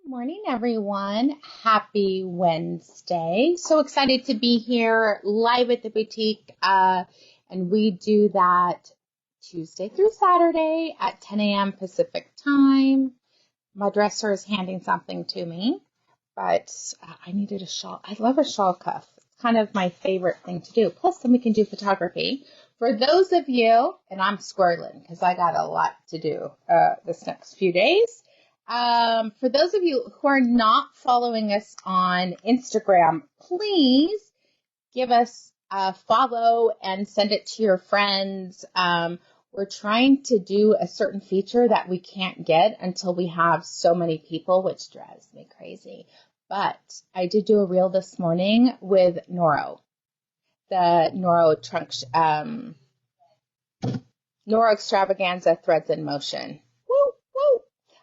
Morning, everyone. Happy Wednesday. So excited to be here live at the boutique. And we do that Tuesday through Saturday at 10 a.m. Pacific time. My dresser is handing something to me, but I needed a shawl. I love a shawl cuff. It's kind of my favorite thing to do. Plus, then we can do photography. For those of you, and I'm squirreling because I got a lot to do this next few days. For those of you who are not following us on Instagram, please give us a follow and send it to your friends. We're trying to do a certain feature that we can't get until we have so many people, which drives me crazy. But I did do a reel this morning with Noro, the Noro trunk, Noro extravaganza threads in motion. Woo, woo.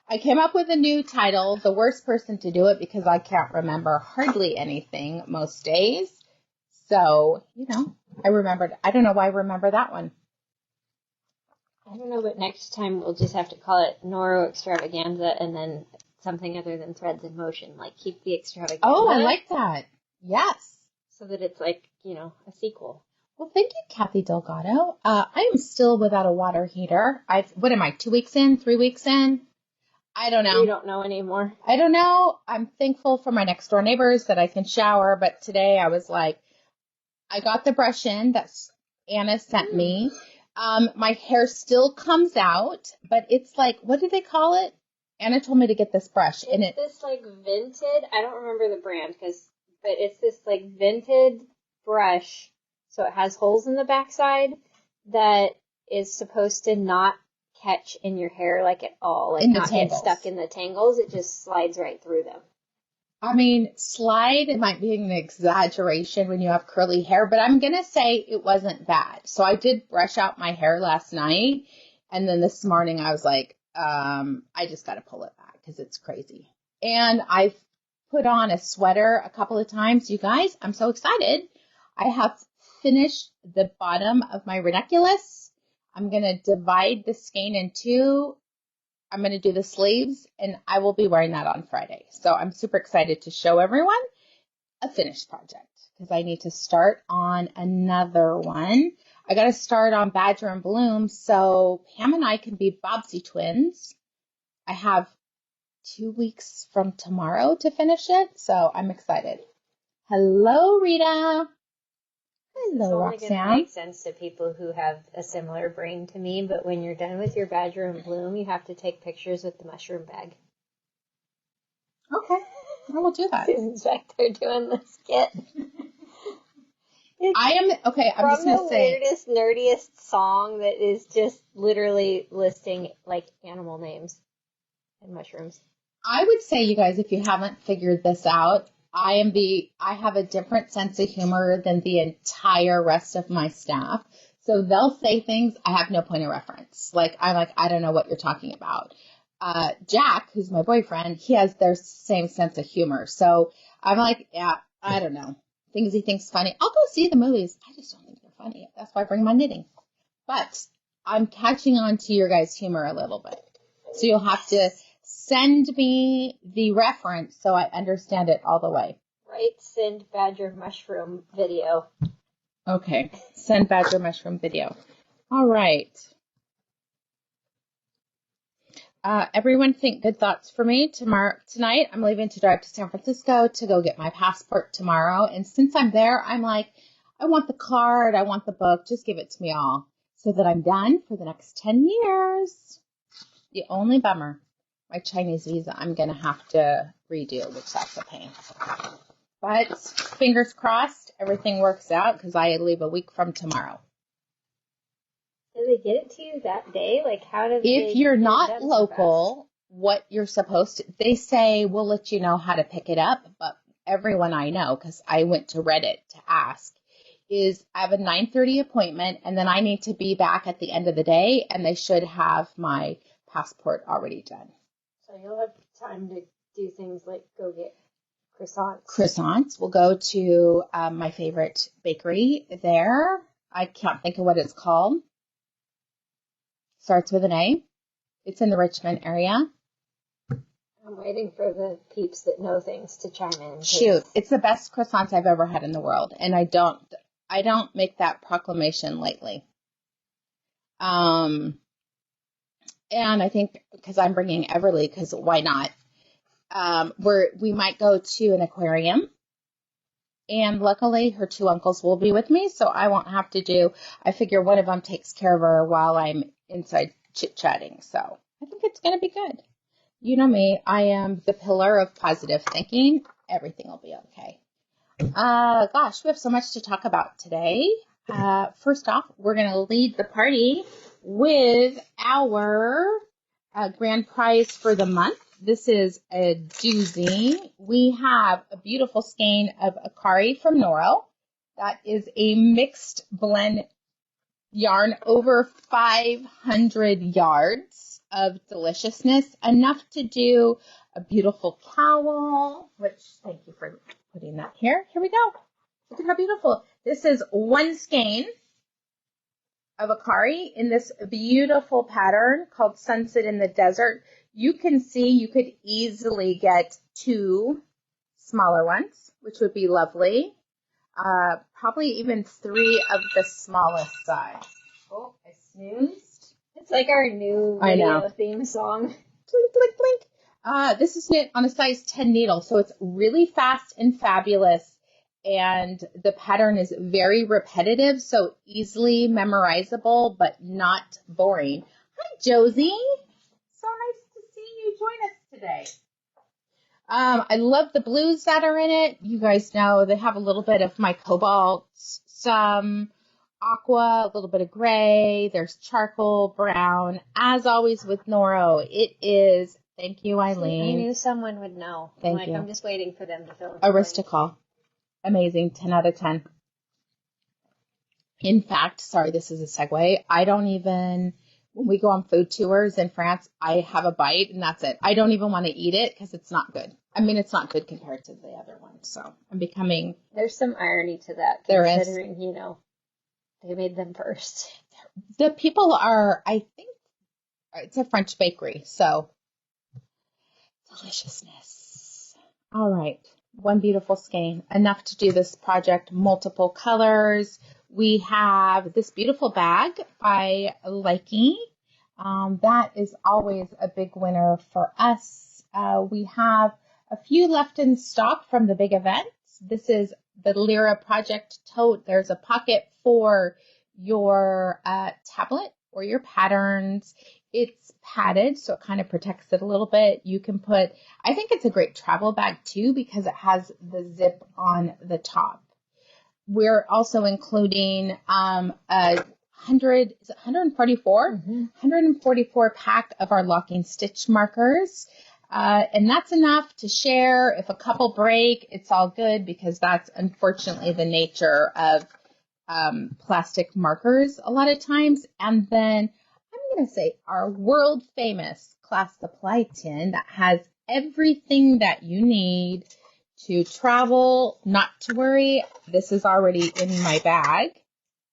I came up with a new title, the worst person to do it because I can't remember hardly anything most days. So, I remembered. I don't know why I remember that one. I don't know, but next time we'll just have to call it Noro extravaganza and then something other than threads in motion. Like, keep the extravaganza. Oh, I like that. Yes. So that it's like, a sequel. Well, thank you, Kathy Delgado. I am still without a water heater. What am I, 2 weeks in, 3 weeks in? I don't know. You don't know anymore. I don't know. I'm thankful for my next door neighbors that I can shower, but today I was like, I got the brush in that Anna sent me. My hair still comes out, but it's like, what do they call it? Anna told me to get this brush. It's this like vented, I don't remember the brand, but it's this like vented brush. So it has holes in the backside that is supposed to not catch in your hair like at all, like not get stuck in the tangles. It just slides right through them. I mean, slide, it might be an exaggeration when you have curly hair, but I'm going to say it wasn't bad. So I did brush out my hair last night, and then this morning I was like, I just got to pull it back because it's crazy. And I've put on a sweater a couple of times. You guys, I'm so excited. I have finished the bottom of my ranunculus. I'm going to divide the skein in two. I'm going to do the sleeves, and I will be wearing that on Friday. So I'm super excited to show everyone a finished project because I need to start on another one. I got to start on Badger and Bloom so Pam and I can be Bobsy twins. I have 2 weeks from tomorrow to finish it, so I'm excited. Hello, Rita. Hello, Roxanne. It's only going to make sense to people who have a similar brain to me, but when you're done with your Badger and Bloom, you have to take pictures with the mushroom bag. Okay, I will do that. Susan's back there doing the skit. I'm just going to say. From the weirdest, nerdiest song that is just literally listing, like, animal names and mushrooms. I would say, you guys, if you haven't figured this out, I have a different sense of humor than the entire rest of my staff. So they'll say things I have no point of reference. I'm like, I don't know what you're talking about. Jack, who's my boyfriend, he has their same sense of humor. So I'm like, yeah, I don't know. Things he thinks funny. I'll go see the movies. I just don't think they're funny. That's why I bring my knitting. But I'm catching on to your guys' humor a little bit. So you'll have to send me the reference so I understand it all the way. Right, send Badger Mushroom video. Okay, send Badger Mushroom video. All right. Everyone think good thoughts for me tonight. I'm leaving to drive to San Francisco to go get my passport tomorrow. And since I'm there, I'm like, I want the card. I want the book. Just give it to me all so that I'm done for the next 10 years. The only bummer. My Chinese visa, I'm going to have to redo, which that's a pain. But fingers crossed, everything works out because I leave a week from tomorrow. Did they get it to you that day? Like, how did If you're not local, what you're supposed to, they say, we'll let you know how to pick it up. But everyone I know, because I went to Reddit to ask, is I have a 9:30 appointment, and then I need to be back at the end of the day, and they should have my passport already done. So you'll have time to do things like go get croissants. Croissants. We'll go to my favorite bakery there. I can't think of what it's called. Starts with an A. It's in the Richmond area. I'm waiting for the peeps that know things to chime in. Shoot, it's the best croissants I've ever had in the world, and I don't make that proclamation lightly. And I think because I'm bringing Everly, because why not? We might go to an aquarium, and luckily her two uncles will be with me, so I won't have to I figure one of them takes care of her while I'm inside chit-chatting, so I think it's going to be good. You know me, I am the pillar of positive thinking. Everything will be okay. Gosh, we have so much to talk about today. First off, we're going to lead the party with our grand prize for the month. This is a doozy. We have a beautiful skein of Akari from Noro. That is a mixed blend yarn, over 500 yards of deliciousness, enough to do a beautiful cowl, which, thank you for putting that here. Here we go. Look at how beautiful. This is one skein of Akari in this beautiful pattern called Sunset in the Desert. You can see you could easily get two smaller ones, which would be lovely. Probably even three of the smallest size. Oh, I snoozed. It's like our new video theme song. Blink, blink, blink. This is knit on a size 10 needle, so it's really fast and fabulous. And the pattern is very repetitive, so easily memorizable, but not boring. Hi, Josie. So nice to see you join us today. I love the blues that are in it. You guys know they have a little bit of my cobalt, some aqua, a little bit of gray. There's charcoal, brown. As always with Noro, it is, thank you, Eileen. I knew someone would know. Thank you. I'm just waiting for them to fill in. Aristocal. Amazing. 10 out of 10. In fact, sorry, this is a segue. When we go on food tours in France, I have a bite and that's it. I don't even want to eat it because it's not good. I mean, it's not good compared to the other one. So I'm becoming. There's some irony to that. There is. Considering, they made them first. The people are, I think, it's a French bakery. So deliciousness. All right. One beautiful skein. Enough to do this project. Multiple colors. We have this beautiful bag by Likey. That is always a big winner for us. We have a few left in stock from the big events. This is the Lyra Project Tote. There's a pocket for your tablet or your patterns. It's padded, so it kind of protects it a little bit. You can I think it's a great travel bag too because it has the zip on the top. We're also including 144? 144 pack of our locking stitch markers. And that's enough to share. If a couple break, it's all good because that's unfortunately the nature of plastic markers a lot of times. And then I'm going to say our world famous class supply tin that has everything that you need to travel. Not to worry, this is already in my bag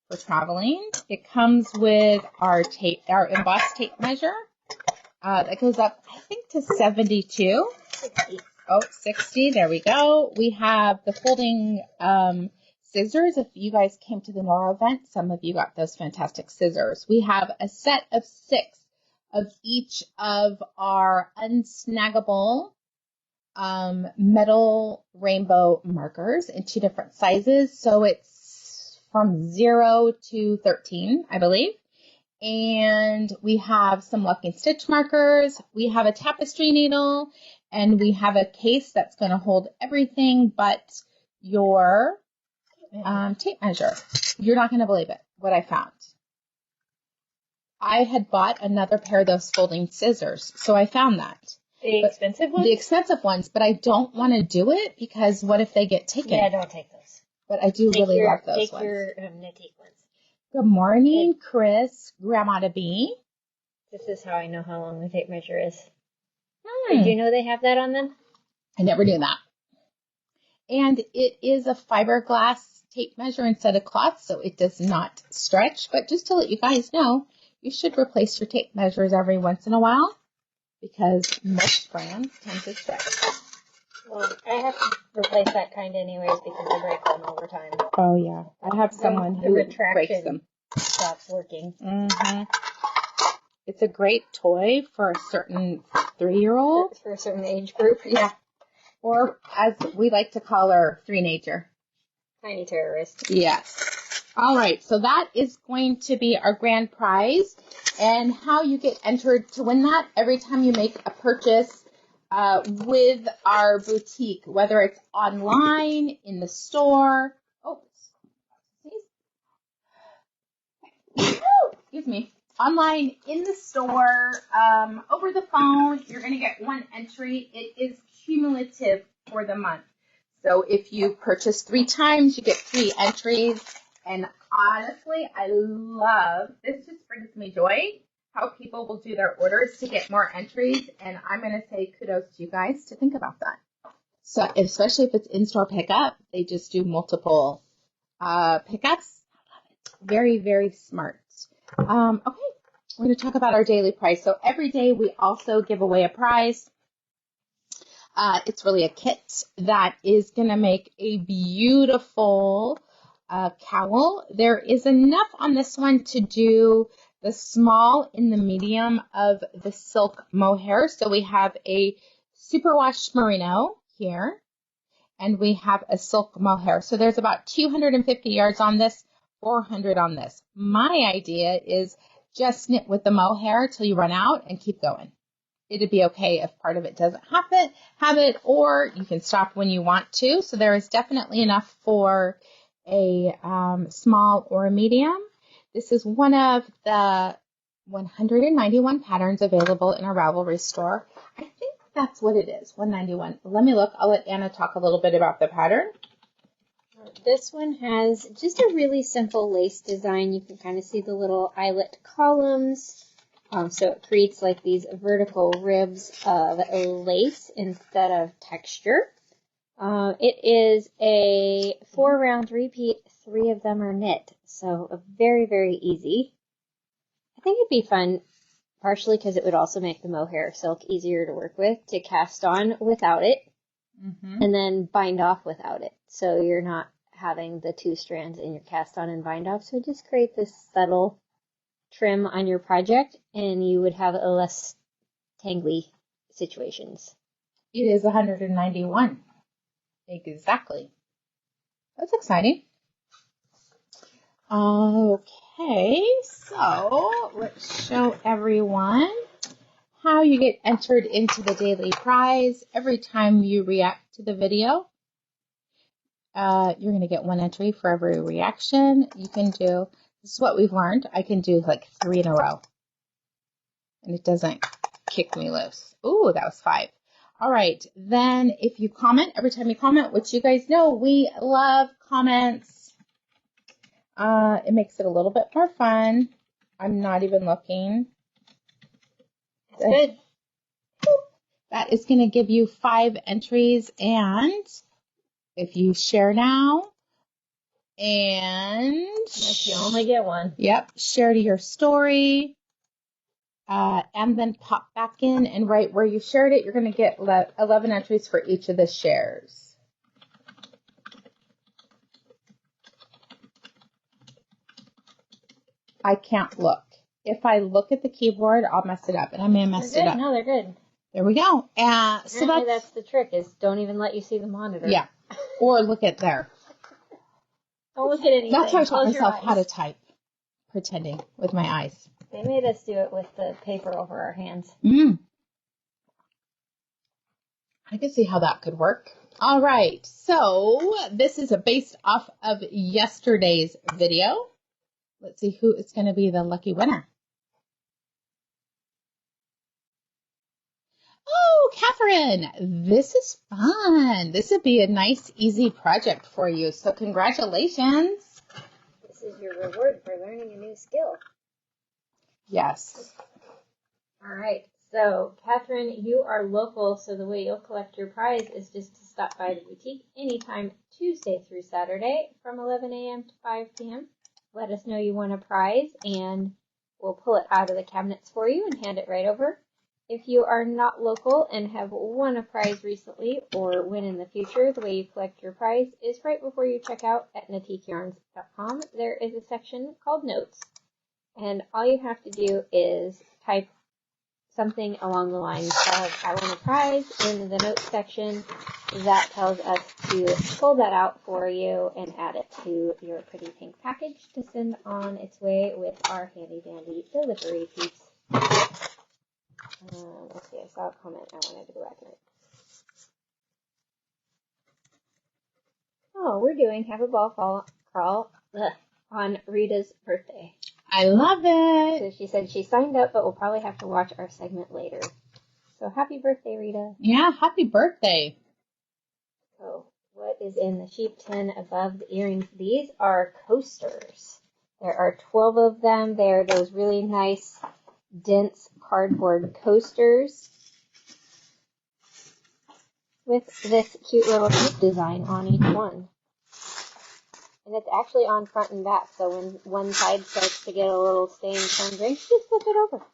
for traveling. It comes with our embossed tape measure that goes up, I think, to 72. 60. Oh, 60. There we go. We have the folding scissors. If you guys came to the Noro event, some of you got those fantastic scissors. We have a set of 6 of each of our unsnaggable metal rainbow markers in 2 different sizes. So it's from 0 to 13, I believe. And we have some locking stitch markers. We have a tapestry needle, and we have a case that's going to hold everything but your tape measure. You're not going to believe it, what I found. I had bought another pair of those folding scissors, so I found that. The expensive ones? The expensive ones, but I don't want to do it because what if they get taken? Yeah, don't take those. But I do really love those ones. Take your Knitique ones. Good morning, Chris, Grandma to be. This is how I know how long the tape measure is. Did you know they have that on them? I never knew that. And it is a fiberglass tape measure instead of cloth, so it does not stretch. But just to let you guys know, you should replace your tape measures every once in a while. because most brands tend to stretch. Well, I have to replace that kind anyways because I break them over time. Oh, yeah. I have someone who breaks them. Stops working. Mm-hmm. It's a great toy for a certain 3-year-old. For a certain age group. Yeah. Or, as we like to call her, 3-nature. Tiny terrorist. Yes. All right. So that is going to be our grand prize. And how you get entered to win that every time you make a purchase with our boutique, whether it's online, in the store. Oh, excuse me. Online, in the store, over the phone, you're going to get one entry. It is cumulative for the month. So if you purchase 3 times, you get 3 entries. And honestly, I love, this just brings me joy, how people will do their orders to get more entries. And I'm going to say kudos to you guys to think about that. So especially if it's in-store pickup, they just do multiple pickups. Very, very smart. Okay, we're going to talk about our daily prize. So every day we also give away a prize. It's really a kit that is going to make a beautiful cowl. There is enough on this one to do the small and the medium of the silk mohair. So we have a superwash merino here, and we have a silk mohair. So there's about 250 yards on this, 400 on this. My idea is just knit with the mohair till you run out and keep going. It'd be okay if part of it doesn't have it, or you can stop when you want to. So there is definitely enough for a small or a medium. This is one of the 191 patterns available in our Ravelry store. I think that's what it is, 191. Let me look. I'll let Anna talk a little bit about the pattern. This one has just a really simple lace design. You can kind of see the little eyelet columns. So it creates like these vertical ribs of lace instead of texture. It is a 4-round repeat. 3 of them are knit. So very, very easy. I think it'd be fun, partially because it would also make the mohair silk easier to work with, to cast on without it, and then bind off without it. So you're not having the 2 strands in your cast on and bind off. So it just creates this subtle trim on your project, and you would have a less tangly situations. It is 191. Exactly. That's exciting. Okay, so let's show everyone how you get entered into the daily prize. Every time you react to the video, you're going to get 1 entry for every reaction. You can do, this is what we've learned, I can do like 3 in a row, and it doesn't kick me loose. Ooh, that was 5. All right, then if you comment, every time you comment, which you guys know, we love comments. It makes it a little bit more fun. I'm not even looking. That's good. That is going to give you 5 entries, and if you share now, and you only get 1. Yep, share to your story, and then pop back in, and right where you shared it, you're going to get 11 entries for each of the shares. I can't look. If I look at the keyboard, I'll mess it up, and I may have messed it up. No, they're good. There we go. So that's the trick, is don't even let you see the monitor. Yeah, or look at there. Don't look at anything. That's why I taught myself how to type, pretending with my eyes. They made us do it with the paper over our hands. I can see how that could work. All right, so this is based off of yesterday's video. Let's see who is going to be the lucky winner. Oh, Catherine, this is fun. This would be a nice, easy project for you. So congratulations. This is your reward for learning a new skill. Yes. All right. So, Catherine, you are local, so the way you'll collect your prize is just to stop by the boutique anytime Tuesday through Saturday from 11 a.m. to 5 p.m. Let us know you want a prize, and we'll pull it out of the cabinets for you and hand it right over. If you are not local and have won a prize recently or win in the future, the way you collect your prize is right before you check out at NitiqueYarns.com. There is a section called Notes, and all you have to do is type something along the lines of "I won a prize" in the Notes section. That tells us to pull that out for you and add it to your pretty pink package to send on its way with our handy dandy delivery piece. Let's see, I saw a comment I wanted to go back and read. Oh, we're doing Have a Ball Fall Crawl on Rita's birthday. I love it. So she said she signed up, but we'll probably have to watch our segment later. So happy birthday, Rita. Yeah, happy birthday. So what is in the sheep tin above the earrings? These are coasters. There are 12 of them. They're those really nice, dense cardboard coasters with this cute little sheep design on each one. And it's actually on front and back, so when one side starts to get a little stained from drink, just flip it over.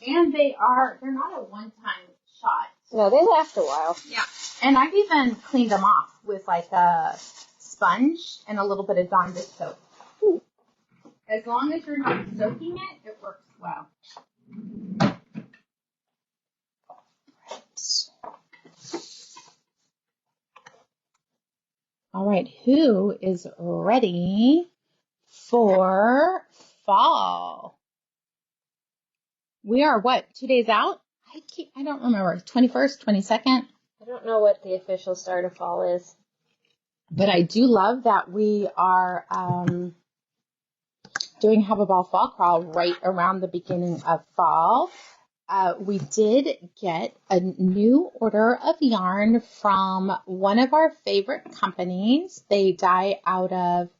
And they're not a one-time shot. No, they last a while. Yeah. And I've even cleaned them off with like a sponge and a little bit of Dawn dish soap. As long as you're not soaking it, it works well. All right, who is ready for fall? We are what, 2 days out? I don't remember, 21st, 22nd? I don't know what the official start of fall is. But I do love that we are doing Have a Ball Fall Crawl right around the beginning of fall. We did get a new order of yarn from one of our favorite companies. They dye out of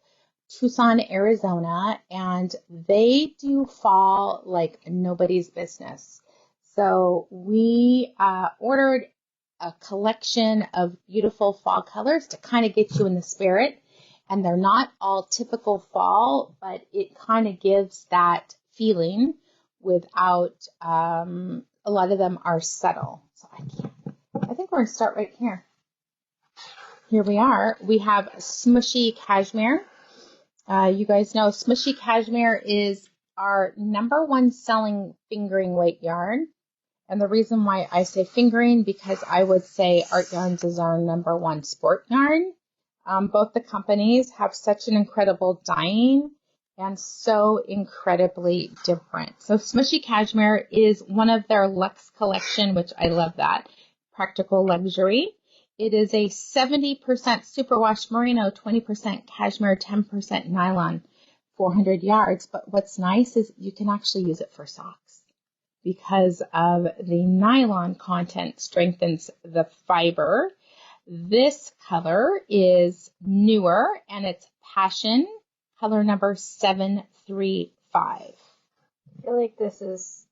Tucson, Arizona, and they do fall like nobody's business. So we ordered a collection of beautiful fall colors to kind of get you in the spirit. And they're not all typical fall, but it kind of gives that feeling without, a lot of them are subtle. So I think we're going to start right here. Here we are. We have Smooshy Cashmere. You guys know Smooshy Cashmere is our #1 selling fingering weight yarn. And the reason why I say fingering, because I would say Art Yarns is our #1 sport yarn. Both the companies have such an incredible dyeing and so incredibly different. So Smooshy Cashmere is one of their Luxe collection, which I love that. Practical Luxury. It is a 70% superwash merino, 20% cashmere, 10% nylon, 400 yards. But what's nice is you can actually use it for socks because of the nylon content strengthens the fiber. This color is newer, and it's Passion, color number 735. I feel like this is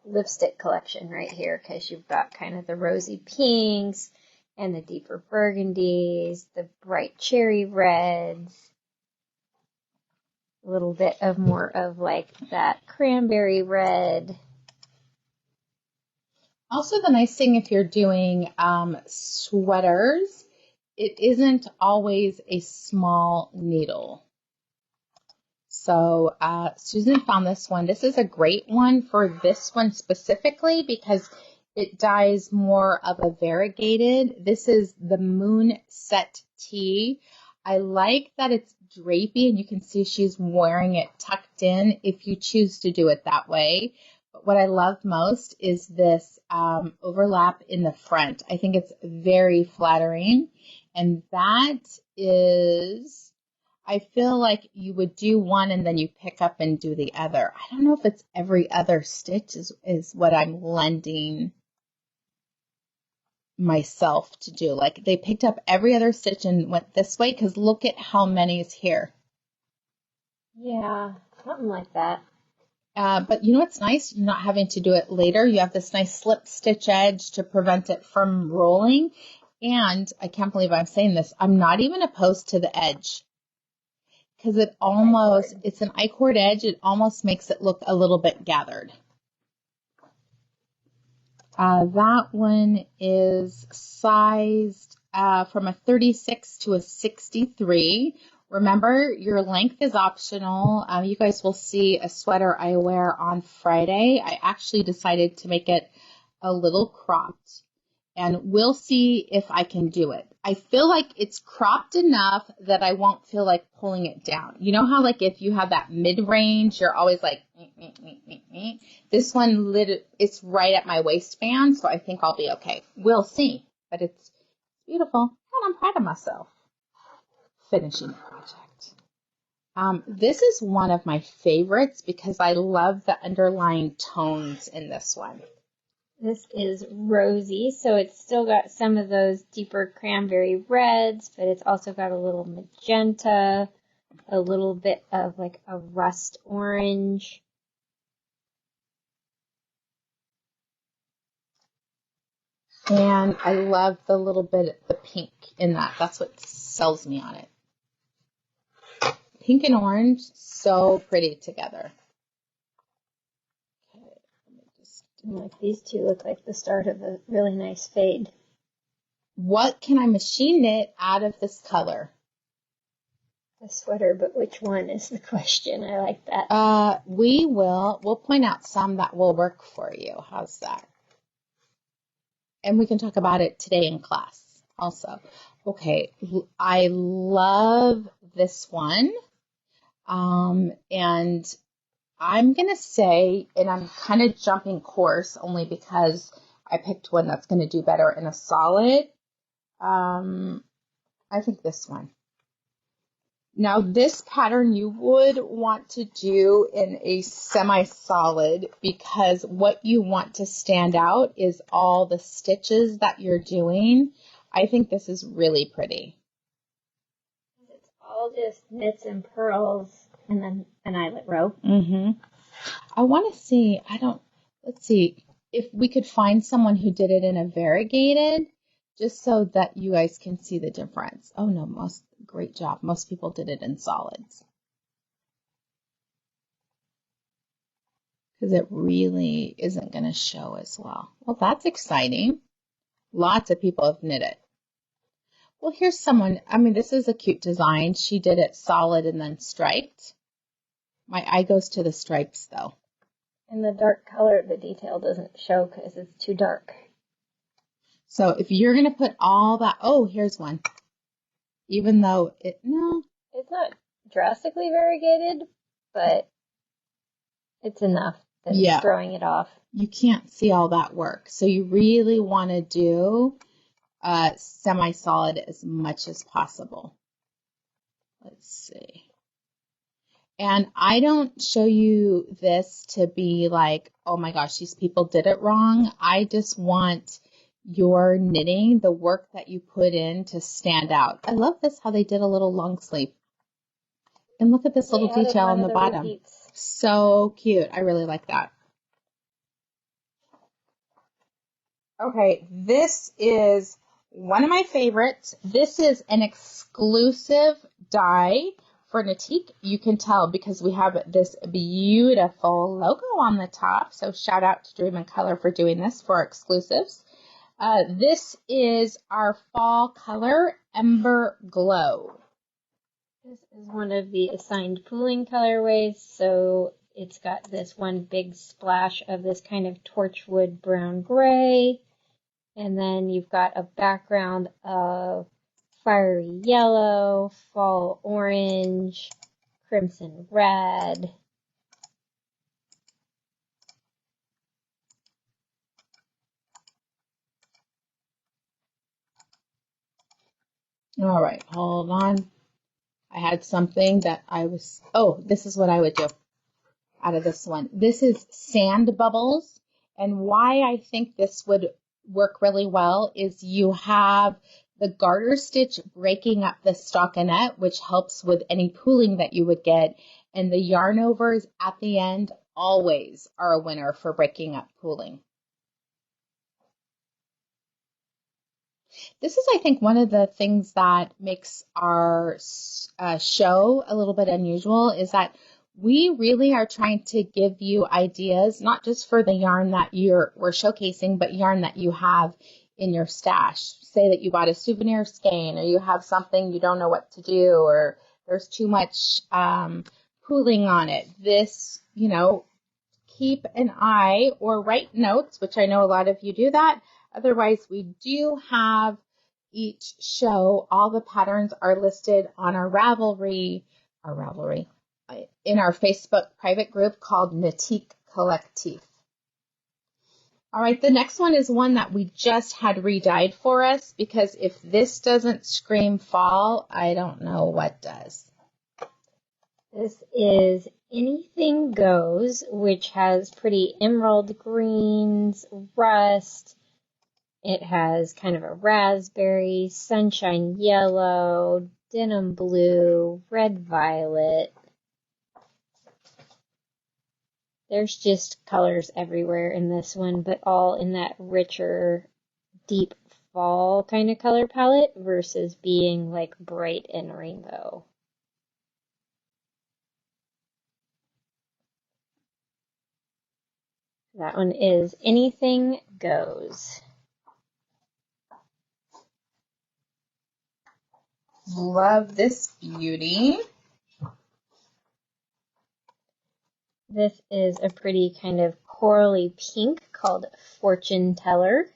lipstick collection right here, because you've got kind of the rosy pinks and the deeper burgundies, the bright cherry reds, a little bit of more of like that cranberry red. Also, the nice thing if you're doing sweaters, it isn't always a small needle. So Susan found this one. This is a great one for this one specifically because it dyes more of a variegated. This is the Moonset Tea. I like that it's drapey and you can see she's wearing it tucked in if you choose to do it that way. But what I love most is this overlap in the front. I think it's very flattering. And that is, I feel like you would do one and then you pick up and do the other. I don't know if it's every other stitch is what I'm lending myself to do. Like they picked up every other stitch and went this way because look at how many is here. Yeah, something like that. But you know what's nice? You're not having to do it later. You have this nice slip stitch edge to prevent it from rolling. And I can't believe I'm saying this. I'm not even opposed to the edge because it's an I-cord edge. It almost makes it look a little bit gathered. That one is sized from a 36 to a 63. Remember, your length is optional. You guys will see a sweater I wear on Friday. I actually decided to make it a little cropped, and we'll see if I can do it. I feel like it's cropped enough that I won't feel like pulling it down. You know how like if you have that mid-range, you're always like, This one, it's right at my waistband, so I think I'll be okay. We'll see, but it's beautiful, and I'm proud of myself. Finishing the project. This is one of my favorites because I love the underlying tones in this one. This is rosy, so it's still got some of those deeper cranberry reds, but it's also got a little magenta, a little bit of like a rust orange. And I love the little bit of the pink in that. That's what sells me on it. Pink and orange, so pretty together. Okay, let me just Like these two look like the start of a really nice fade. What can I machine knit out of this color? The sweater, but which one is the question? I like that. We'll point out some that will work for you. How's that? And we can talk about it today in class also. Okay, I love this one. And I'm going to say, and I'm kind of jumping course only because I picked one that's going to do better in a solid. I think this one. Now, this pattern you would want to do in a semi-solid because what you want to stand out is all the stitches that you're doing. I think this is really pretty. It's all just knits and pearls and then an eyelet row. I want to see, let's see if we could find someone who did it in a variegated, just so that you guys can see the difference. Oh no, great job. Most people did it in solids. Because it really isn't going to show as well. Well, that's exciting. Lots of people have knit it. Well, here's someone, this is a cute design. She did it solid and then striped. My eye goes to the stripes though. And the dark color of the detail doesn't show because it's too dark. So if you're going to put all that, oh, here's one. Even though it's not drastically variegated, but it's enough that it's throwing it off. You can't see all that work. So you really want to do semi-solid as much as possible. Let's see. And I don't show you this to be like, oh my gosh, these people did it wrong. I just want your knitting, the work that you put in to stand out. I love this, how they did a little long sleeve. And look at this little detail on the bottom. Repeats. So cute. I really like that. Okay, this is one of my favorites. This is an exclusive dye for Knitique. You can tell because we have this beautiful logo on the top. So shout out to Dream and Color for doing this for our exclusives. This is our fall color, Ember Glow. This is one of the assigned pooling colorways, so it's got this one big splash of this kind of torchwood brown gray, and then you've got a background of fiery yellow, fall orange, crimson red. All right, hold on. I had something that this is what I would do out of this one. This is Sand Bubbles. And why I think this would work really well is you have the garter stitch breaking up the stockinette, which helps with any pooling that you would get. And the yarn overs at the end always are a winner for breaking up pooling. This is, I think, one of the things that makes our show a little bit unusual is that We really are trying to give you ideas, not just for the yarn that we're showcasing, but yarn that you have in your stash. Say that you bought a souvenir skein, or you have something you don't know what to do, or there's too much pooling on it. This, keep an eye or write notes, which I know a lot of you do that. Otherwise, we do have each show. All the patterns are listed on our Ravelry, in our Facebook private group called Knitique Collectif. All right, the next one is one that we just had redyed for us, because if this doesn't scream fall, I don't know what does. This is Anything Goes, which has pretty emerald greens, rust. It has kind of a raspberry, sunshine yellow, denim blue, red violet. There's just colors everywhere in this one, but all in that richer, deep fall kind of color palette versus being like bright and rainbow. That one is Anything Goes. Love this beauty. This is a pretty kind of corally pink called Fortune Teller.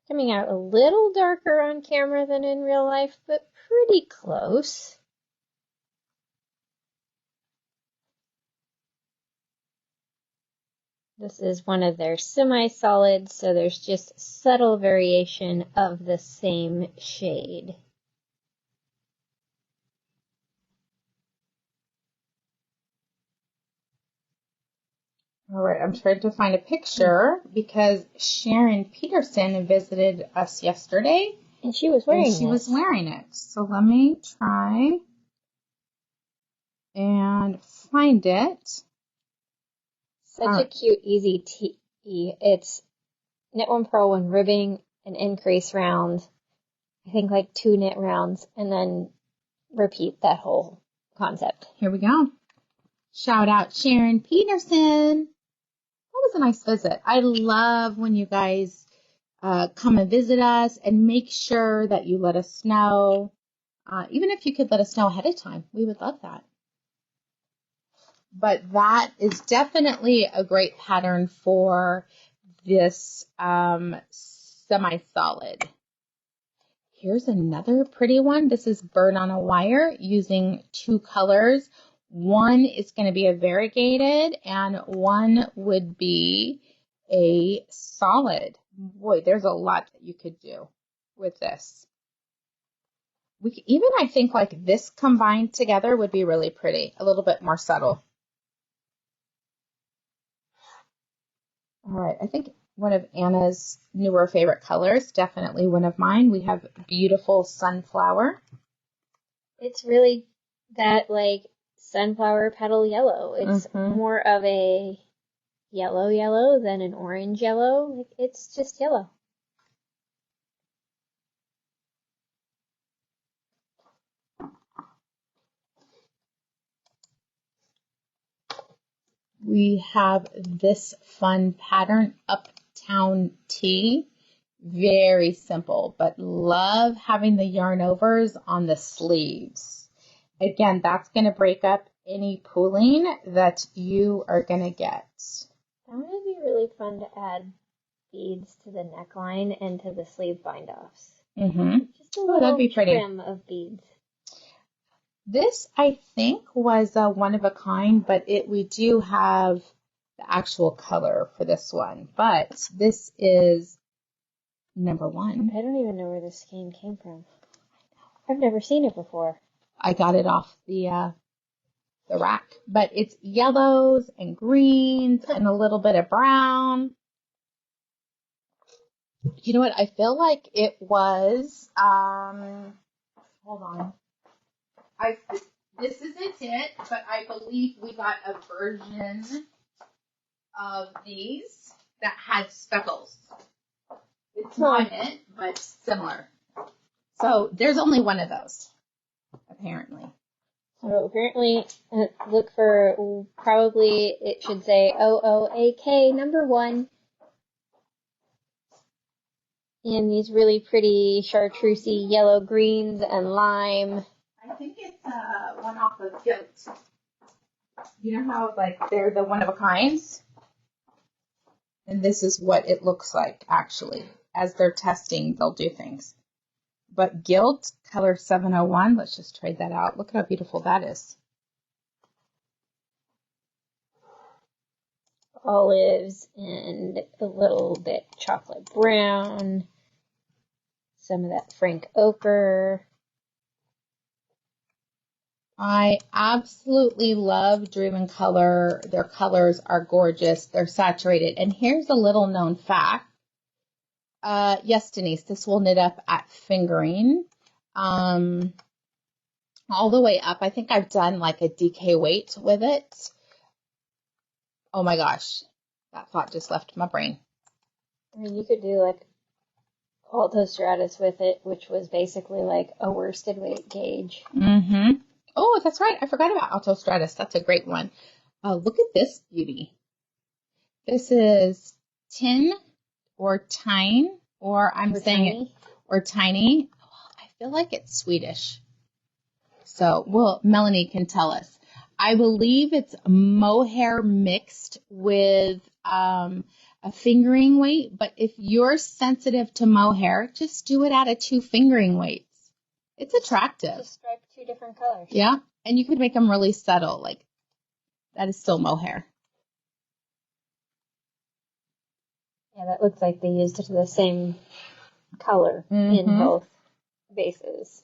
Coming out a little darker on camera than in real life, but pretty close. This is one of their semi-solids, so there's just subtle variation of the same shade. All right, I'm trying to find a picture because Sharon Peterson visited us yesterday. And she was wearing it. So let me try and find it. Such a cute, easy tee. It's knit one, purl one, ribbing an increase round. I think like 2 knit rounds, and then repeat that whole concept. Here we go. Shout out Sharon Peterson. That was a nice visit. I love when you guys come and visit us, and make sure that you let us know. Even if you could let us know ahead of time, we would love that. But that is definitely a great pattern for this semi-solid. Here's another pretty one. This is Burn on a Wire using 2 colors. One is going to be a variegated, and one would be a solid. Boy, there's a lot that you could do with this. We could, even I think like this combined together would be really pretty, a little bit more subtle. All right, I think one of Anna's newer favorite colors, definitely one of mine. We have beautiful sunflower. It's really that like sunflower petal yellow. It's more of a yellow than an orange yellow. Like, it's just yellow. We have this fun pattern, Uptown Tea. Very simple, but love having the yarn overs on the sleeves. Again, that's going to break up any pooling that you are going to get. That would be really fun to add beads to the neckline and to the sleeve bind-offs. Just a little that'd be pretty. trim of beads. This, I think, was a one of a kind, but we do have the actual color for this one. But this is number 1. I don't even know where this skein came from. I've never seen it before. I got it off the rack, but it's yellows and greens and a little bit of brown. You know what? I feel like it was, hold on. This isn't it, but I believe we got a version of these that had speckles. It's not it, but similar. So there's only one of those. apparently. So apparently, look for, probably it should say OOAK number 1. And these really pretty chartreusey yellow greens and lime. I think it's one off of Goat. You know how like they're the one of a kinds? And this is what it looks like actually. As they're testing, they'll do things. But Gilt, color 701, let's just trade that out. Look at how beautiful that is. Olives and a little bit chocolate brown. Some of that Frank ochre. I absolutely love Dream & Color. Their colors are gorgeous. They're saturated. And here's a little known fact. Yes, Denise, this will knit up at fingering. All the way up. I think I've done like a DK weight with it. Oh my gosh. That thought just left my brain. I mean, you could do like Alto Stratus with it, which was basically like a worsted weight gauge. Mm-hmm. Oh, that's right. I forgot about Alto Stratus. That's a great one. Look at this beauty. This is tin or tine, or I'm saying it, or tiny. I feel like it's Swedish. So, well, Melanie can tell us. I believe it's mohair mixed with a fingering weight, but if you're sensitive to mohair, just do it out of 2 fingering weights. It's attractive. Just stripe 2 different colors. Yeah, and you could make them really subtle, like that is still mohair. Yeah, that looks like they used the same color in both bases.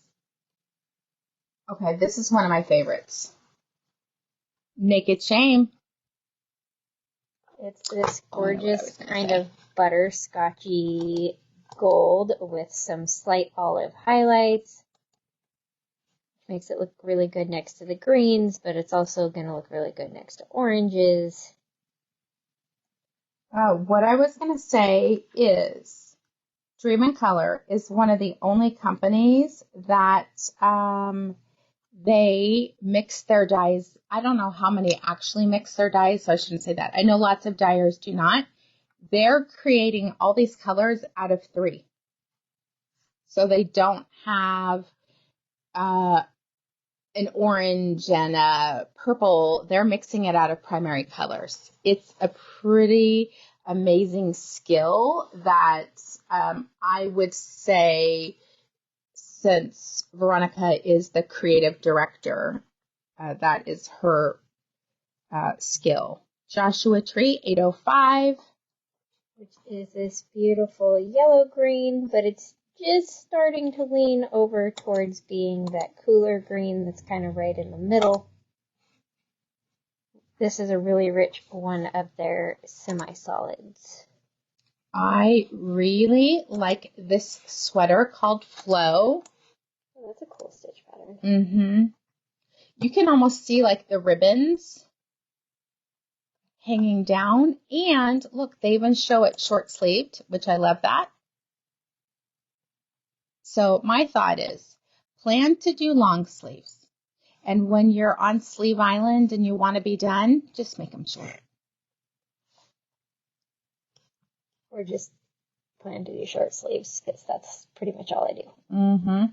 Okay, this is one of my favorites. Naked Shame. It's this gorgeous kind of butterscotchy gold with some slight olive highlights. Makes it look really good next to the greens, but it's also going to look really good next to oranges. What I was going to say is Dream & Color is one of the only companies that they mix their dyes. I don't know how many actually mix their dyes, so I shouldn't say that. I know lots of dyers do not. They're creating all these colors out of 3. So they don't have an orange and a purple. They're mixing it out of primary colors. It's a pretty amazing skill that I would say, since Veronica is the creative director, that is her skill. Joshua Tree 805. Which is this beautiful yellow green, but it's just starting to lean over towards being that cooler green that's kind of right in the middle. This is a really rich one of their semi-solids. I really like this sweater called Flow. Oh, that's a cool stitch pattern. Mm-hmm. You can almost see like the ribbons hanging down. And look, they even show it short sleeved, which I love that. So my thought is plan to do long sleeves. And when you're on Sleeve Island and you want to be done, just make them short. Or just plan to do short sleeves, because that's pretty much all I do. Mm-hmm.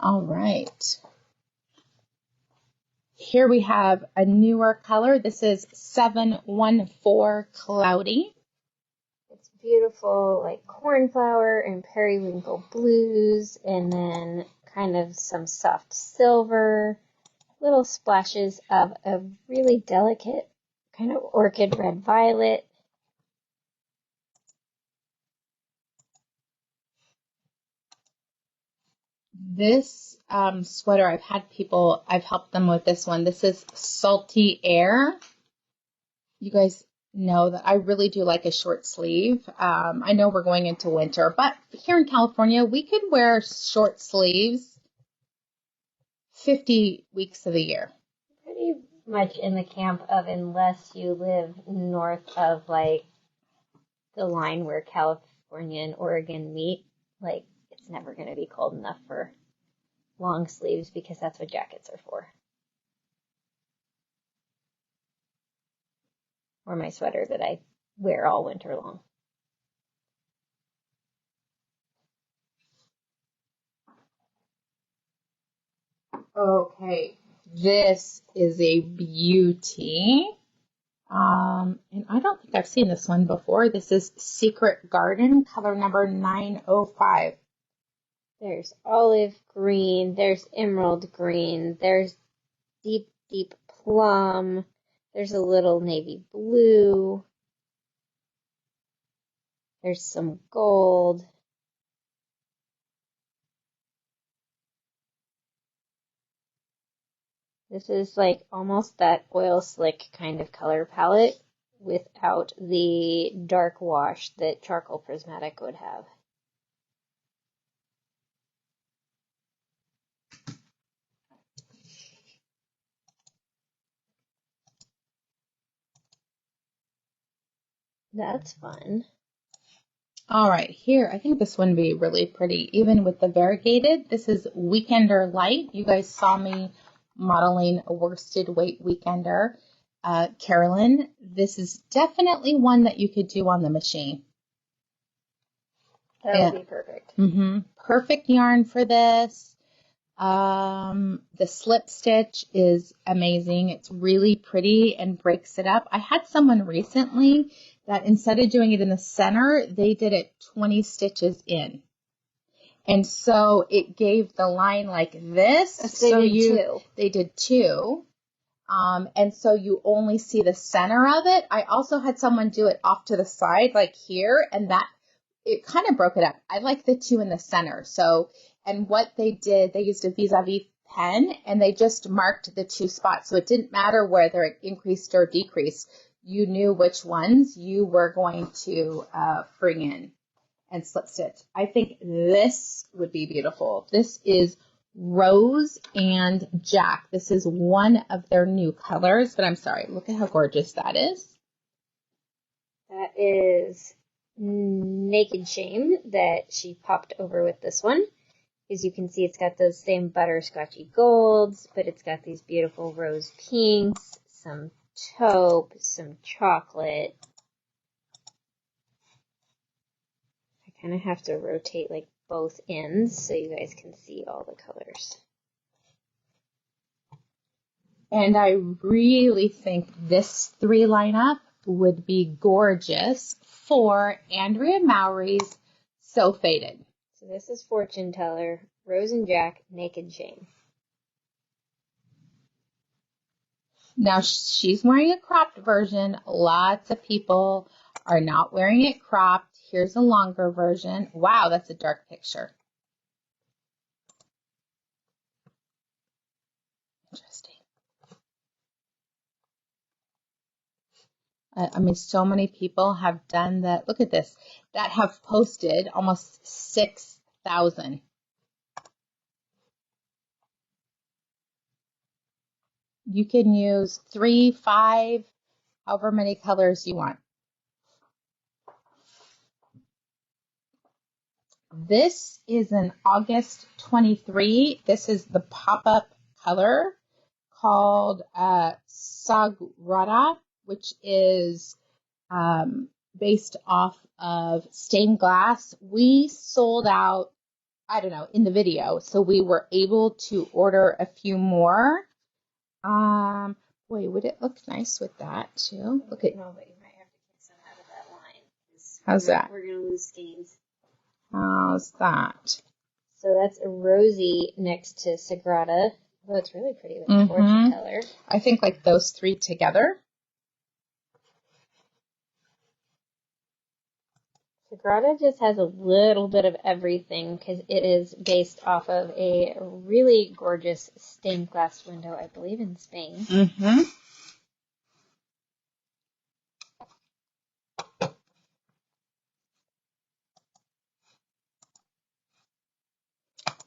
All right. Here we have a newer color. This is 714 Cloudy. It's beautiful, like cornflower and periwinkle blues, and then kind of some soft silver, little splashes of a really delicate kind of orchid red violet. This sweater, I've helped them with this one. This is Salty Air. You guys know that I really do like a short sleeve. I know we're going into winter, but here in California, we could wear short sleeves 50 weeks of the year. Pretty much in the camp of, unless you live north of like the line where California and Oregon meet, like it's never going to be cold enough for long sleeves because that's what jackets are for. Or my sweater that I wear all winter long. Okay, this is a beauty. And I don't think I've seen this one before. This is Secret Garden, color number 905. There's olive green, there's emerald green, there's deep, deep plum, there's a little navy blue, there's some gold. This is like almost that oil slick kind of color palette without the dark wash that charcoal prismatic would have. That's fun. All right, here, I think this one would be really pretty, even with the variegated. This is Weekender Light. You guys saw me modeling a worsted weight Weekender. Carolyn, this is definitely one that you could do on the machine. That would be perfect. Perfect yarn for this. The slip stitch is amazing. It's really pretty and breaks it up. I had someone recently that instead of doing it in the center, they did it 20 stitches in. And so it gave the line like this. They did two. And so you only see the center of it. I also had someone do it off to the side, like here, and that it kind of broke it up. I like the two in the center. So, and what they did, they used a vis-a-vis pen and they just marked the two spots. So it didn't matter whether it increased or decreased. You knew which ones you were going to bring in and slip stitch. I think this would be beautiful. This is Rose and Jack. This is one of their new colors, but I'm sorry. Look at how gorgeous that is. That is Naked Shame that she popped over with this one. As you can see, it's got those same butterscotchy golds, but it's got these beautiful rose pinks, some taupe, some chocolate. I kind of have to rotate like both ends so you guys can see all the colors. And I really think this three lineup would be gorgeous for Andrea Mowry's So Faded. So this is Fortune Teller, Rose and Jack, Naked Shame. Now she's wearing a cropped version. Lots of people are not wearing it cropped. Here's a longer version. Wow, that's a dark picture. Interesting. I mean, so many people have done that. Look at this. That have posted almost 6,000. You can use 3, 5, however many colors you want. This is an August 23. This is the pop-up color called Sagrada, which is based off of stained glass. We sold out, I don't know, in the video, so we were able to order a few more. Boy, would it look nice with that too? Look at. No, but you might have to kick some out of that line. How's that? We're gonna lose skeins. How's that? So that's a rosy next to Sagrada. Oh, it's really pretty with the Fortune Teller. I think like those three together. Sagrada just has a little bit of everything because it is based off of a really gorgeous stained glass window, I believe, in Spain.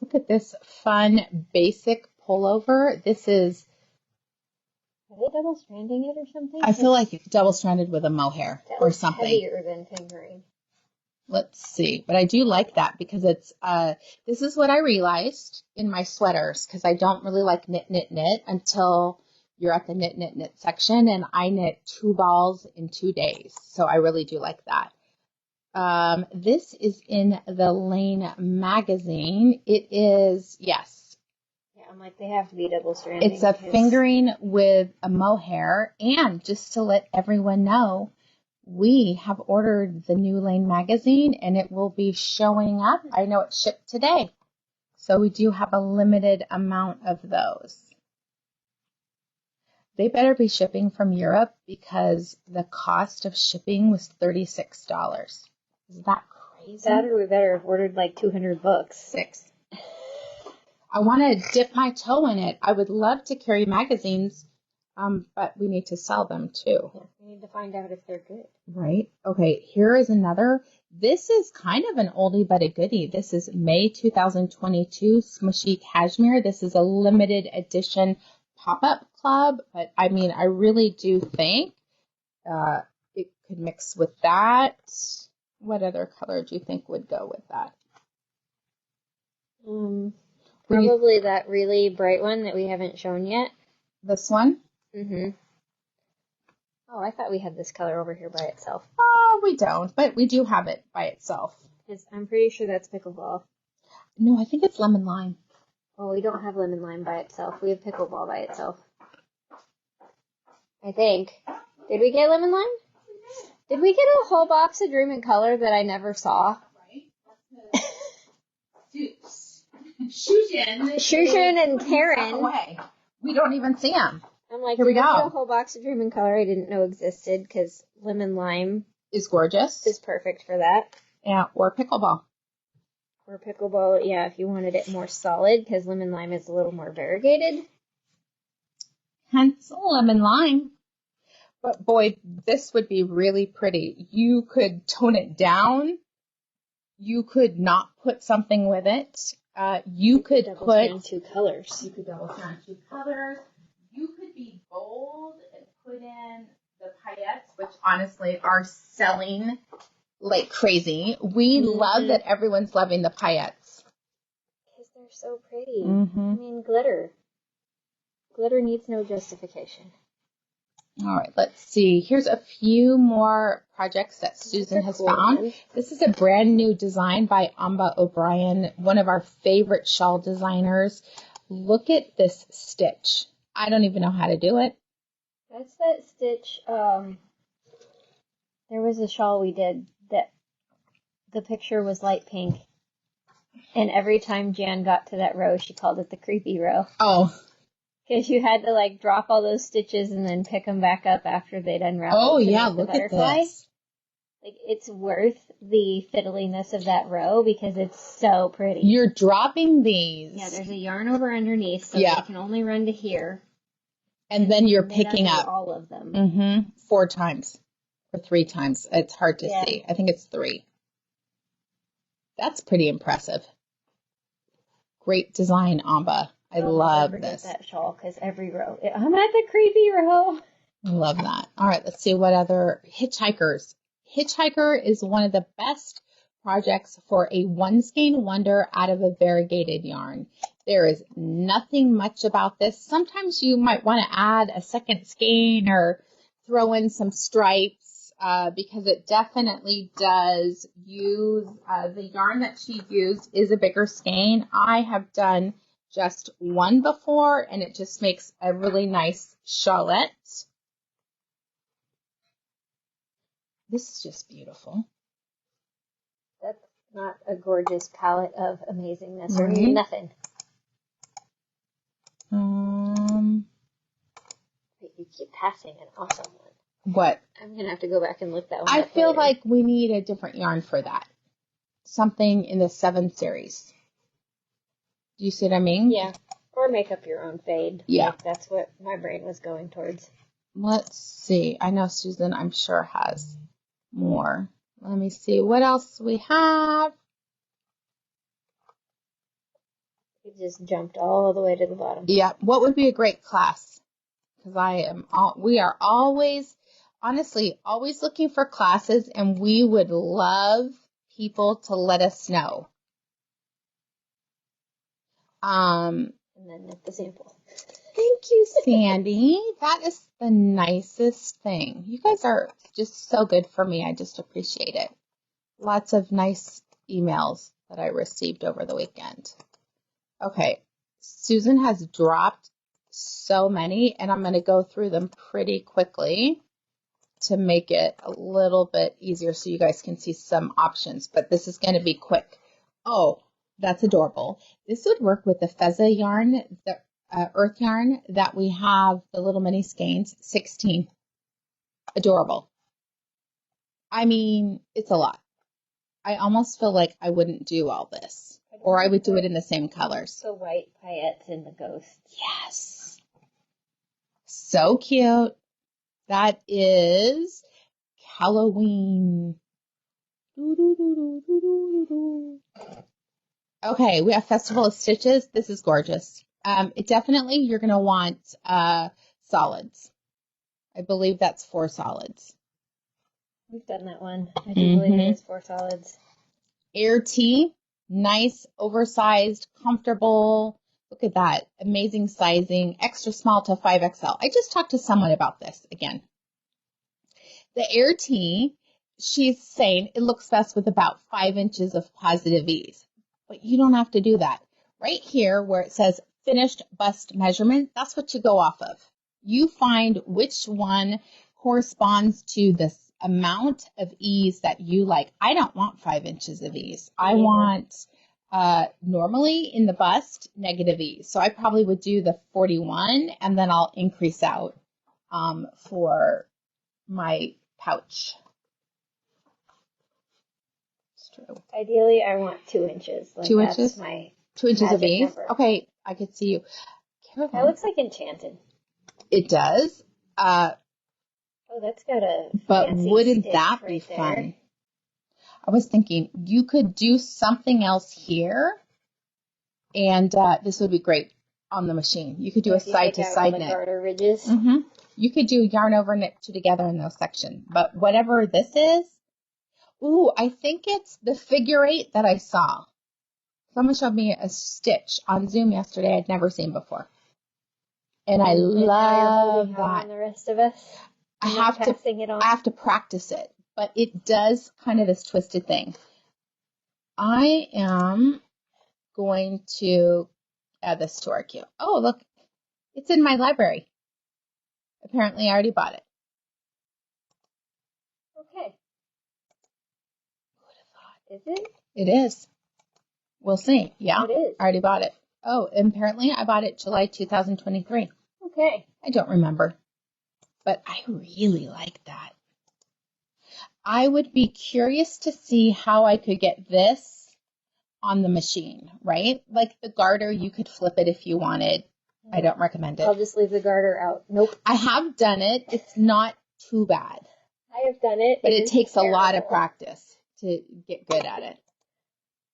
Look at this fun basic pullover. This is. Are they double stranding it or something? I feel like it's double stranded with a mohair or something. Heavier than Tangerine. Let's see. But I do like that because it's, this is what I realized in my sweaters because I don't really like knit until you're at the knit section, and I knit 2 balls in 2 days. So I really do like that. This is in the Lane magazine. It is, yes. Yeah, I'm like, they have to be double stranding. It's a fingering with a mohair. And just to let everyone know, we have ordered the new Lane magazine and it will be showing up. I know it's shipped today. So we do have a limited amount of those. They better be shipping from Europe because the cost of shipping was $36. Is that crazy? That or we better have ordered like 200 books. 6. I want to dip my toe in it. I would love to carry magazines, but we need to sell them too. Yeah, we need to find out if they're good. Right? Okay, here is another. This is kind of an oldie but a goodie. This is May 2022 Smooshy Cashmere. This is a limited edition pop-up club, but I mean, I really do think it could mix with that. What other color do you think would go with that? Probably that really bright one that we haven't shown yet. This one? Mm-hmm. Oh, I thought we had this color over here by itself. Oh, we don't, but we do have it by itself. I'm pretty sure that's pickleball. No, I think it's lemon lime. Oh, we don't have lemon lime by itself. We have pickleball by itself. I think. Did we get lemon lime? Did we get a whole box of Dream in Color that I never saw? Right. Shushin and Karen. Away. We don't even see them. I'm like, here we go. A whole box of Dream in Color I didn't know existed because lemon lime is gorgeous. Is perfect for that. Yeah, or pickleball. Or pickleball, yeah, if you wanted it more solid because lemon lime is a little more variegated. Hence lemon lime. But boy, this would be really pretty. You could tone it down. You could not put something with it. You could put 2 colors. You could double strand 2 colors. You could be bold and put in the paillettes, which honestly are selling like crazy. We love that everyone's loving the paillettes. Because they're so pretty. I mean, glitter. Glitter needs no justification. All right, let's see. Here's a few more projects that Susan has found. This is a brand new design by Amba O'Brien, one of our favorite shawl designers. Look at this stitch. I don't even know how to do it. That's that stitch. There was a shawl we did that the picture was light pink. And every time Jan got to that row, she called it the creepy row. Oh. Because you had to, like, drop all those stitches and then pick them back up after they'd unraveled. Oh, yeah, look at this. Like, it's worth the fiddliness of that row because it's so pretty. You're dropping these. Yeah, there's a yarn over underneath, so they can only run to here. And then you're picking up all of them. 4 times or 3 times. It's hard to see. I think it's 3. That's pretty impressive. Great design, Amba. I love this. That shawl because every row. I'm at the creepy row. I love that. All right, let's see what other hitchhikers. Hitchhiker is one of the best projects for a one skein wonder out of a variegated yarn. There is nothing much about this. Sometimes you might want to add a second skein or throw in some stripes because it definitely does use, the yarn that she used is a bigger skein. I have done just one before and it just makes a really nice shawlette. This is just beautiful. That's not a gorgeous palette of amazingness or nothing. But you keep passing an awesome one. What? I'm going to have to go back and look that one I up feel later. like we need a different yarn for that. Something in the 7 series. Do you see what I mean? Yeah. Or make up your own fade. Yeah. Like, that's what my brain was going towards. Let's see. I know Susan, I'm sure, has more. Let me see what else we have. You just jumped all the way to the bottom. Yeah. What would be a great class? Because we are always, honestly, always looking for classes, and we would love people to let us know. And then the sample. Thank you, Sandy. That is the nicest thing. You guys are just so good for me. I just appreciate it. Lots of nice emails that I received over the weekend. Okay, Susan has dropped so many, and I'm going to go through them pretty quickly to make it a little bit easier so you guys can see some options, but this is going to be quick. Oh, that's adorable. This would work with the Fezza yarn, the earth yarn that we have, the little mini skeins, 16. Adorable. I mean, it's a lot. I almost feel like I wouldn't do all this, or I would do it in the same colors. The white paillettes and the ghosts. Yes. So cute. That is Halloween. Okay, we have Festival of Stitches. This is gorgeous. Definitely, you're going to want solids. I believe that's 4 solids. We've done that one. I do believe it is 4 solids. Air tee, nice, oversized, comfortable. Look at that. Amazing sizing, extra small to 5XL. I just talked to someone about this again. The air tee, she's saying it looks best with about 5 inches of positive ease. But you don't have to do that. Right here where it says finished bust measurement, that's what you go off of. You find which one corresponds to this amount of ease that you like. I don't want 5 inches of ease. I want normally in the bust negative ease. So I probably would do the 41 and then I'll increase out for my pouch. It's true. Ideally, I want 2 inches. 2 inches? That's my 2 inches of ease? number. Okay, I could see you. Caroline. That looks like enchanted. It does. Oh, that's got a But fancy wouldn't stitch that be right fun? there. I was thinking you could do something else here, and this would be great on the machine. You could do a side-to-side knit. Garter ridges. You could do yarn over knit two together in those sections. But whatever this is, ooh, I think it's the figure 8 that I saw. Someone showed me a stitch on Zoom yesterday I'd never seen before. And I love that. On the rest of us. I have to practice it, but it does kind of this twisted thing. I am going to add this to our queue. Oh, look, it's in my library. Apparently, I already bought it. Okay. Is it? It is. We'll see. Yeah, it is. I already bought it. Oh, and apparently I bought it July 2023. Okay. I don't remember, but I really like that. I would be curious to see how I could get this on the machine, right? Like the garter, you could flip it if you wanted. I don't recommend it. I'll just leave the garter out. Nope. I have done it. It's not too bad. I have done it. But it takes a lot of practice to get good at it.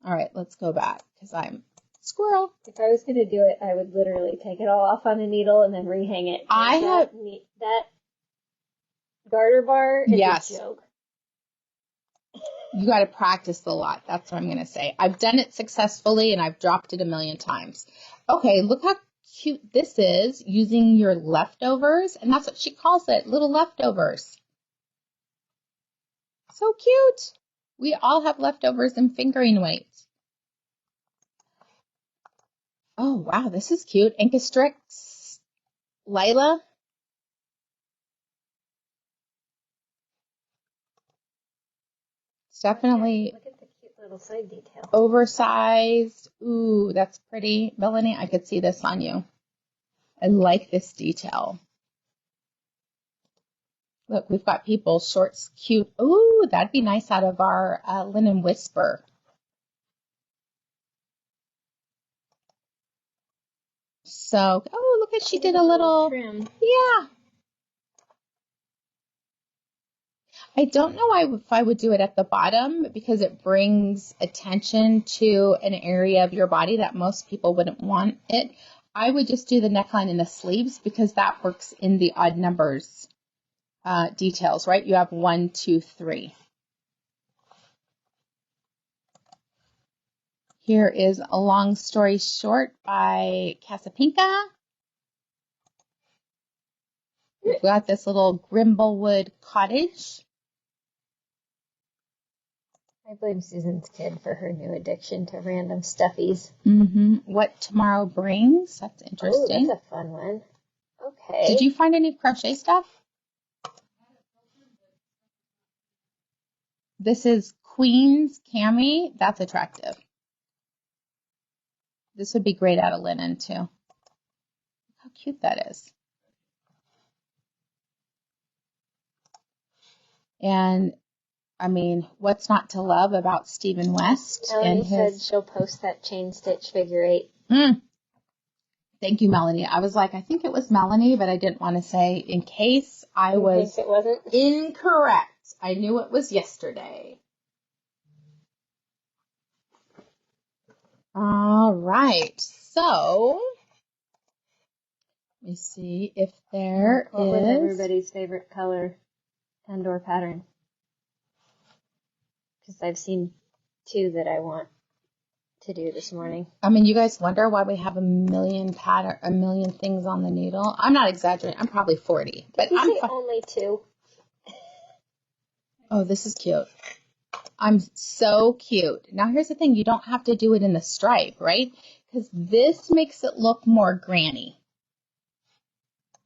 All right, let's go back because I'm squirrel. If I was going to do it, I would literally take it all off on a needle and then rehang it. That garter bar is a joke. You got to practice a lot. That's what I'm going to say. I've done it successfully and I've dropped it a million times. Okay, look how cute this is using your leftovers. And that's what she calls it, little leftovers. So cute. We all have leftovers and fingering weight. Oh, wow, this is cute. Incastrix, Lyra. It's definitely look at the cute little side detail. Oversized. Ooh, that's pretty. Melanie, I could see this on you. I like this detail. Look, we've got people, shorts, cute. Ooh, that'd be nice out of our linen whisper. So, oh, look at, she did a little trim. Yeah. I don't know if I would do it at the bottom because it brings attention to an area of your body that most people wouldn't want it. I would just do the neckline and the sleeves because that works in the odd numbers details, right? You have 1, 2, 3. Here is A Long Story Short by Casapinka. We've got this little Grimblewood cottage. I blame Susan's kid for her new addiction to random stuffies. What Tomorrow Brings. That's interesting. Oh, that's a fun one. Okay. Did you find any crochet stuff? This is Queen's Cami. That's attractive. This would be great out of linen too. How cute that is. And I mean, what's not to love about Stephen West? Melanie said she'll post that chain stitch figure 8. Thank you, Melanie. I was like, I think it was Melanie, but I didn't want to say in case I was it wasn't incorrect. I knew it was yesterday. All right. So let me see if there what is. was everybody's favorite color and/or pattern? Because I've seen 2 that I want to do this morning. I mean, you guys wonder why we have a million things on the needle. I'm not exaggerating. I'm probably 40, but Did you say only 2? Oh, this is cute. I'm so cute. Now, here's the thing. You don't have to do it in the stripe, right? Because this makes it look more granny.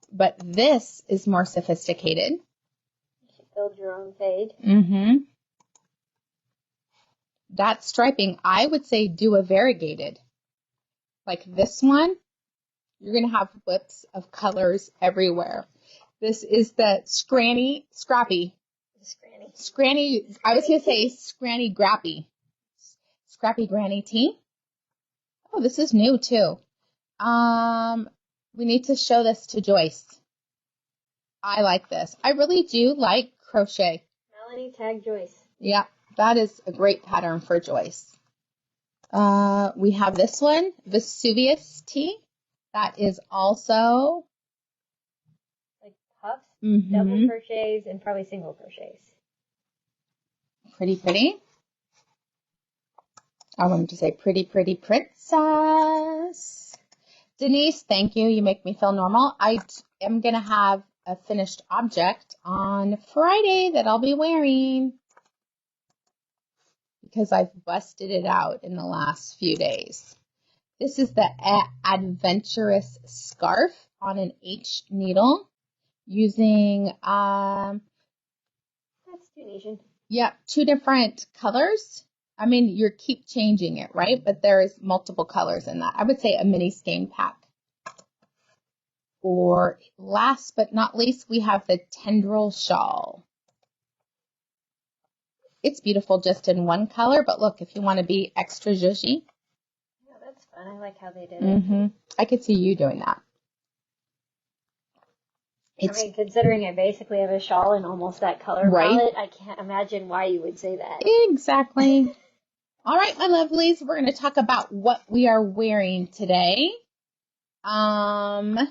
But this is more sophisticated. You should build your own fade. That striping, I would say do a variegated. Like this one, you're going to have whips of colors everywhere. This is the Scranny, I was going to say Scranny Grappy. Scrappy Granny Tea. Oh, this is new too. We need to show this to Joyce. I like this. I really do like crochet. Melanie, tag Joyce. Yeah, that is a great pattern for Joyce. We have this one, Vesuvius Tea. That is also like puffs, double crochets, and probably single crochets. Pretty. I wanted to say pretty princess. Denise, thank you. You make me feel normal. I am going to have a finished object on Friday that I'll be wearing because I've busted it out in the last few days. This is the Adventurous Scarf on an H needle using, that's Tunisian. Yeah, 2 different colors. I mean, you keep changing it, right? But there's multiple colors in that. I would say a mini skein pack. Or last but not least, we have the Tendril Shawl. It's beautiful just in one color, but look, if you want to be extra zhuzhy. Yeah, that's fun. I like how they did it. I could see you doing that. I mean, considering I basically have a shawl in almost that color palette, I can't imagine why you would say that. Exactly. All right, my lovelies, we're going to talk about what we are wearing today. I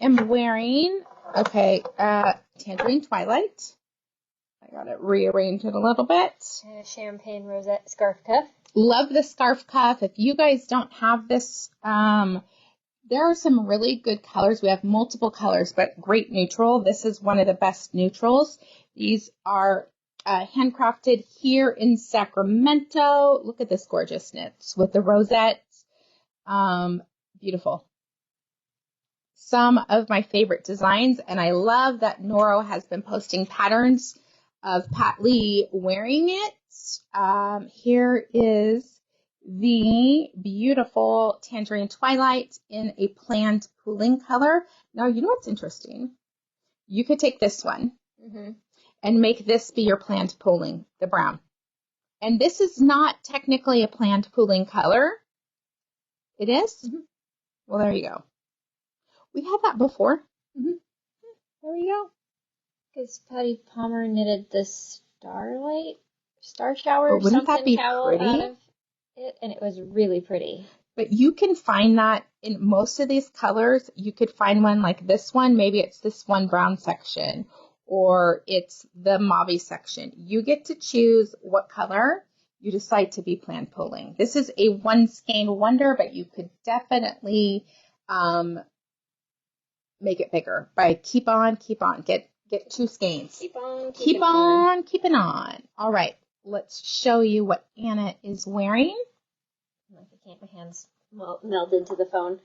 am wearing, Tangerine Twilight. I got it rearranged a little bit. And a champagne rosette scarf cuff. Love the scarf cuff. If you guys don't have this, there are some really good colors. We have multiple colors, but great neutral. This is one of the best neutrals. These are handcrafted here in Sacramento. Look at this gorgeousness with the rosettes. Beautiful. Some of my favorite designs, and I love that Noro has been posting patterns of Pat Lee wearing it. Here is the beautiful Tangerine Twilight in a planned pooling color. Now, you know what's interesting? You could take this one and make this be your planned pooling, the brown. And this is not technically a planned pooling color. It is? Well, there you go. We had that before. There we go. Because Patty Palmer knitted the Star Shower, but wouldn't that be cowl pretty? out of it, and it was really pretty. But you can find that in most of these colors. You could find one like this one. Maybe it's this one brown section, or it's the mauve section. You get to choose what color you decide to be plan pulling. This is a one skein wonder, but you could definitely make it bigger by keep on. Get 2 skeins. Keep on Keeping on. All right, let's show you what Anna is wearing. I can't, my hands melded to the phone.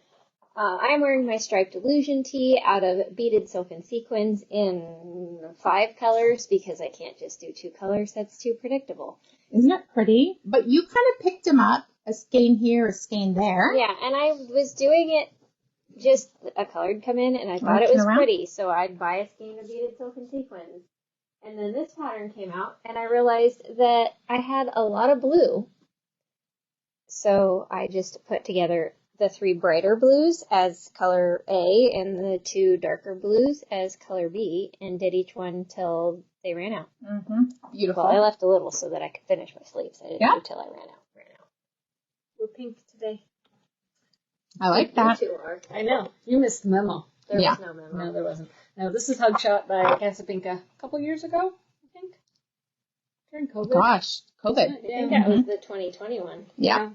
I'm wearing my striped illusion tee out of beaded silk and sequins in 5 colors because I can't just do 2 colors. That's too predictable. Isn't it pretty? But you kind of picked them up, a skein here, a skein there. Yeah, and I was doing it just a color would come in, and I thought it was pretty, so I'd buy a skein of beaded silk and sequins. And then this pattern came out, and I realized that I had a lot of blue. So I just put together the 3 brighter blues as color A and the 2 darker blues as color B, and did each one till they ran out. Beautiful. Well, I left a little so that I could finish my sleeves. I didn't do till I ran out. We're pink today. I like that. You 2 are. I know. You missed the memo. There was no memo. No, there wasn't. No, this is Hugshot by Casapinka a couple years ago, I think. During COVID. Gosh, COVID. I think that was the 2021. Yeah.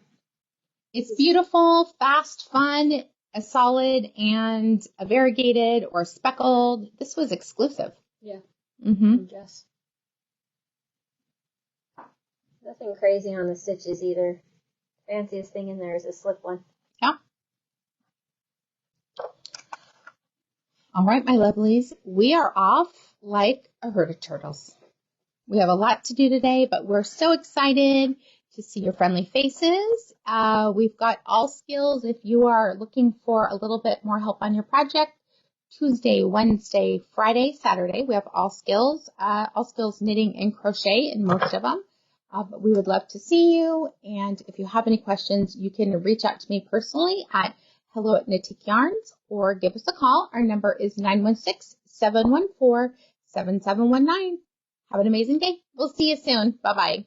It's beautiful, fast, fun, a solid, and a variegated or speckled. This was exclusive. Yeah. Yes. Nothing crazy on the stitches either. Fanciest thing in there is a slip one. Yeah. All right, my lovelies. We are off like a herd of turtles. We have a lot to do today, but we're so excited to see your friendly faces. We've got all skills if you are looking for a little bit more help on your project. Tuesday, Wednesday, Friday, Saturday, we have all skills knitting and crochet in most of them. But we would love to see you. And if you have any questions, you can reach out to me personally at hello@Knitique Yarns or give us a call. Our number is 916-714-7719. Have an amazing day. We'll see you soon. Bye-bye.